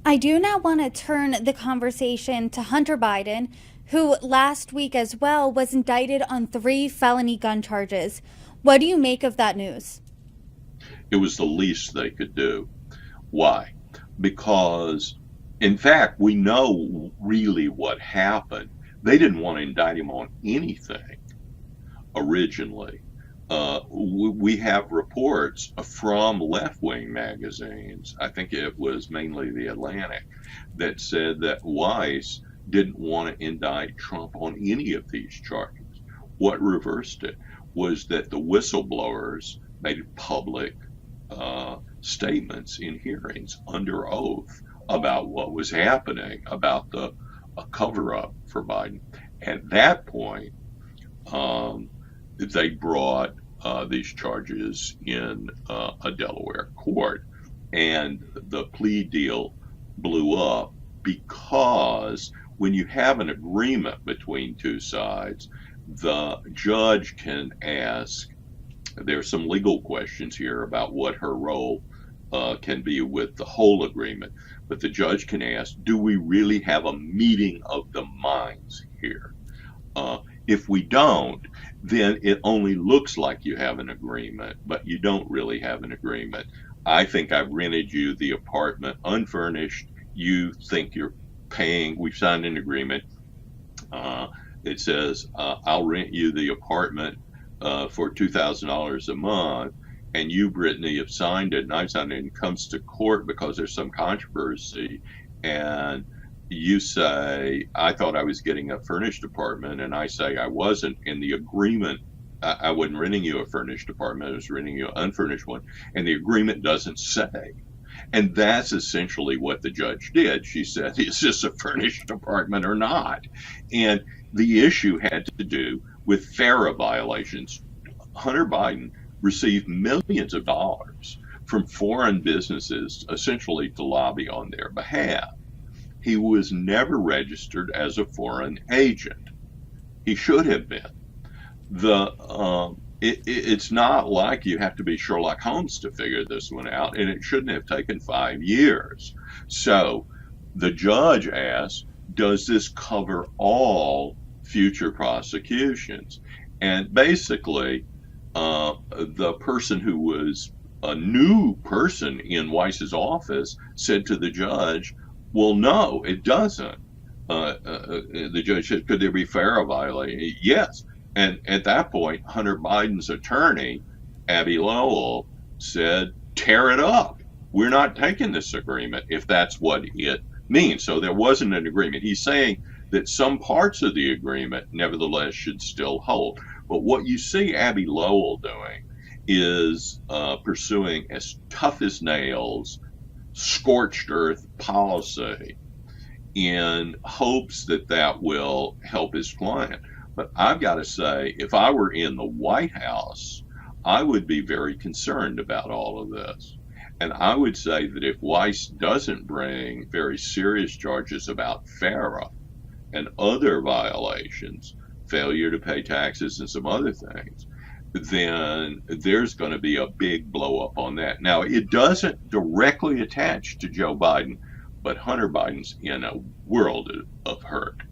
I do now want to turn the conversation to Hunter Biden, who last week as well was indicted on 3 felony gun charges. What do you make of that news? It was the least they could do. Why? Because, in fact, we know really what happened. They didn't want to indict him on anything originally. We have reports from left-wing magazines, I think it was mainly The Atlantic, that said that Weiss didn't want to indict Trump on any of these charges. What reversed it was that the whistleblowers made public statements in hearings under oath about what was happening, about the cover-up for Biden. At that point, they brought these charges in a Delaware court, and the plea deal blew up because when you have an agreement between two sides, the judge can ask, there's some legal questions here about what her role can be with the whole agreement, but the judge can ask, do we really have a meeting of the minds here? If we don't, then it only looks like you have an agreement, but you don't really have an agreement. I think I've rented you the apartment unfurnished. You think you're paying. We've signed an agreement. It says, I'll rent you the apartment for $2,000 a month. And you, Brittany, have signed it, and I've signed it, and it comes to court because there's some controversy. And you say, I thought I was getting a furnished apartment, and I say I wasn't. In the agreement, I wasn't renting you a furnished apartment, I was renting you an unfurnished one, and the agreement doesn't say. And that's essentially what the judge did. She said, is this a furnished apartment or not? And the issue had to do with FARA violations. Hunter Biden received millions of dollars from foreign businesses, essentially to lobby on their behalf. He was never registered as a foreign agent. He should have been. It's not like you have to be Sherlock Holmes to figure this one out, and it shouldn't have taken 5 years. So the judge asked, does this cover all future prosecutions? And basically, the person who was a new person in Weiss's office said to the judge, well, no, it doesn't. The judge said, could there be FARA violation? Yes. And at that point, Hunter Biden's attorney, Abby Lowell, said, tear it up. We're not taking this agreement if that's what it means. So there wasn't an agreement. He's saying that some parts of the agreement, nevertheless, should still hold. But what you see Abby Lowell doing is pursuing as tough as nails, scorched earth policy in hopes that that will help his client. But I've got to say, if I were in the White House, I would be very concerned about all of this. And I would say that if Weiss doesn't bring very serious charges about FARA and other violations, failure to pay taxes and some other things, then there's going to be a big blow up on that. Now, it doesn't directly attach to Joe Biden, but Hunter Biden's in a world of hurt.